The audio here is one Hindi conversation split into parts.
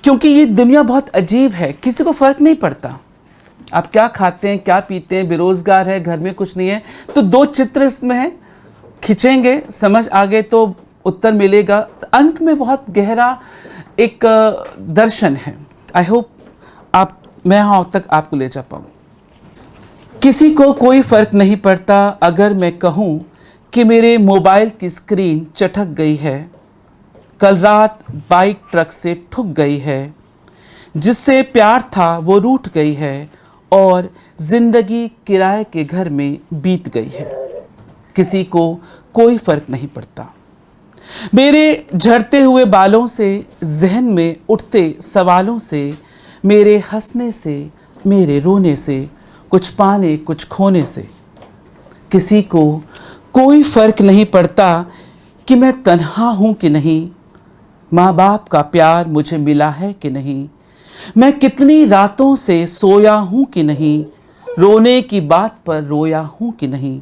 क्योंकि ये दुनिया बहुत अजीब है, किसी को फ़र्क नहीं पड़ता आप क्या खाते हैं, क्या पीते हैं, बेरोज़गार है, घर में कुछ नहीं है, तो दो चित्र इसमें हैं, खींचेंगे, समझ आगे तो उत्तर मिलेगा। अंत में बहुत गहरा एक दर्शन है। आई होप मैं यहाँ तक आपको ले जा पाऊँ। किसी को कोई फ़र्क नहीं पड़ता अगर मैं कहूँ कि मेरे मोबाइल की स्क्रीन चटक गई है, कल रात बाइक ट्रक से ठुक गई है, जिससे प्यार था वो रूठ गई है और ज़िंदगी किराए के घर में बीत गई है। किसी को कोई फ़र्क नहीं पड़ता। मेरे झड़ते हुए बालों से, जहन में उठते सवालों से, मेरे हंसने से, मेरे रोने से, कुछ पाने कुछ खोने से। किसी को कोई फ़र्क नहीं पड़ता कि मैं तन्हा हूँ कि नहीं, माँ बाप का प्यार मुझे मिला है कि नहीं, मैं कितनी रातों से सोया हूँ कि नहीं, रोने की बात पर रोया हूँ कि नहीं,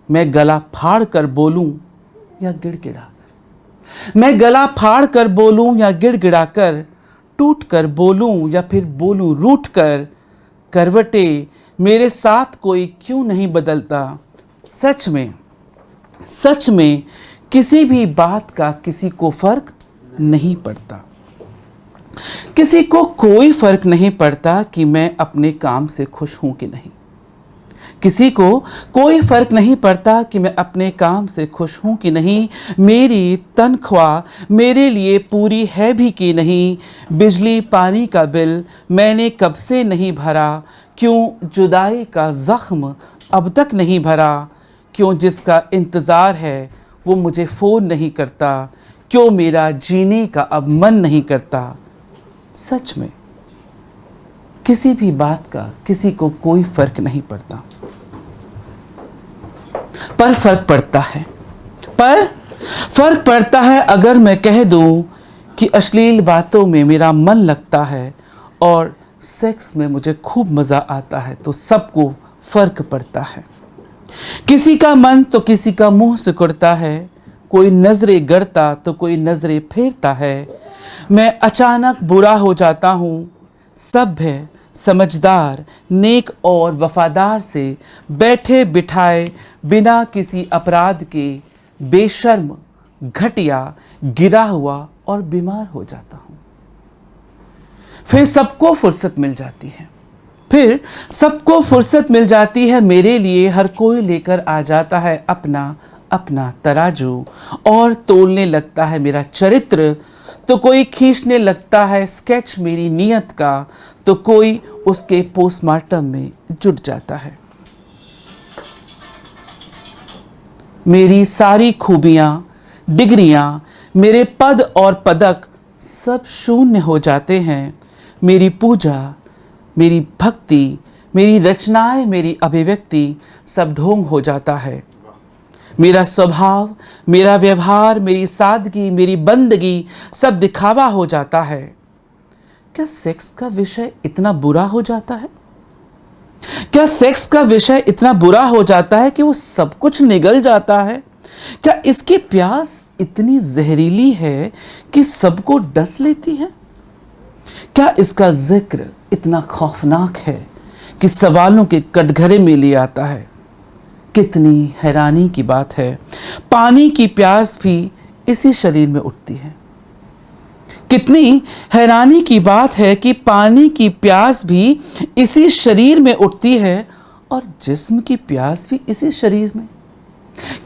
मैं गला फाड़ कर बोलूँ या गिड़गिड़ा कर, मैं गला फाड़ कर बोलूँ या गिड़गिड़ा कर, टूट कर बोलूँ या फिर बोलूँ रूठ कर, करवटे मेरे साथ कोई क्यों नहीं बदलता। सच में किसी भी बात का किसी को फ़र्क नहीं पड़ता। किसी को कोई फ़र्क नहीं पड़ता कि मैं अपने काम से खुश हूँ कि नहीं। किसी को कोई फ़र्क नहीं पड़ता कि मैं अपने काम से खुश हूँ कि नहीं, मेरी तनख्वाह मेरे लिए पूरी है भी कि नहीं, बिजली पानी का बिल मैंने कब से नहीं भरा, क्यों जुदाई का ज़ख्म अब तक नहीं भरा, क्यों जिसका इंतज़ार है वो मुझे फ़ोन नहीं करता, क्यों मेरा जीने का अब मन नहीं करता। सच में किसी भी बात का किसी को कोई फ़र्क नहीं पड़ता, पर फ़र्क पड़ता है अगर मैं कह दूं कि अश्लील बातों में मेरा मन लगता है और सेक्स में मुझे खूब मज़ा आता है, तो सबको फ़र्क पड़ता है। किसी का मन तो किसी का मुंह सिकुड़ता है, कोई नज़रें गड़ता तो कोई नज़रें फेरता है, मैं अचानक बुरा हो जाता हूँ, सभ्य समझदार नेक और वफादार से बैठे बिठाए बिना किसी अपराध के बेशर्म घटिया गिरा हुआ और बीमार हो जाता हूँ। फिर सबको फुर्सत मिल जाती है मेरे लिए, हर कोई लेकर आ जाता है अपना अपना तराजू और तोलने लगता है मेरा चरित्र, तो कोई खींचने लगता है स्केच मेरी नीयत का, तो कोई उसके पोस्टमार्टम में जुट जाता है। मेरी सारी खूबियाँ, डिग्रियाँ, मेरे पद और पदक सब शून्य हो जाते हैं। मेरी पूजा, मेरी भक्ति, मेरी रचनाएं, मेरी अभिव्यक्ति सब ढोंग हो जाता है। मेरा स्वभाव, मेरा व्यवहार, मेरी सादगी, मेरी बंदगी सब दिखावा हो जाता है। क्या सेक्स का विषय इतना बुरा हो जाता है? क्या सेक्स का विषय इतना बुरा हो जाता है कि वो सब कुछ निगल जाता है? क्या इसकी प्यास इतनी जहरीली है कि सबको डस लेती है? क्या इसका जिक्र इतना खौफनाक है कि सवालों के कटघरे में ले आता है? कितनी हैरानी की बात है, पानी की प्यास भी इसी शरीर में उठती है। कितनी हैरानी की बात है कि पानी की प्यास भी इसी शरीर में उठती है और जिस्म की प्यास भी इसी शरीर में।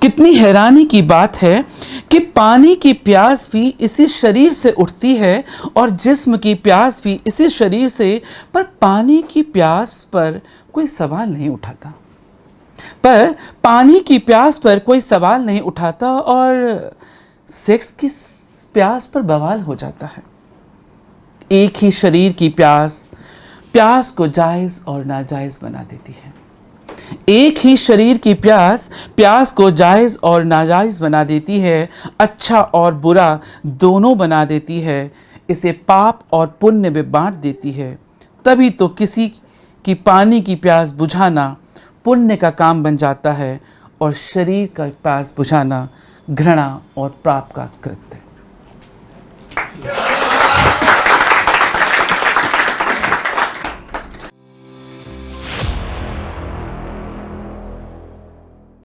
कितनी हैरानी की बात है कि पानी की प्यास भी इसी शरीर से उठती है और जिस्म की प्यास भी इसी शरीर से, पर पानी की प्यास पर कोई सवाल नहीं उठाता, और सेक्स की प्यास पर बवाल हो जाता है। एक ही शरीर की प्यास को जायज़ और नाजायज़ बना देती है। एक ही शरीर की प्यास को जायज़ और नाजायज़ बना देती है, अच्छा और बुरा दोनों बना देती है, इसे पाप और पुण्य में बांट देती है। तभी तो किसी की पानी की प्यास बुझाना पुण्य का काम बन जाता है और शरीर का प्यास बुझाना घृणा और पाप का कृत्य।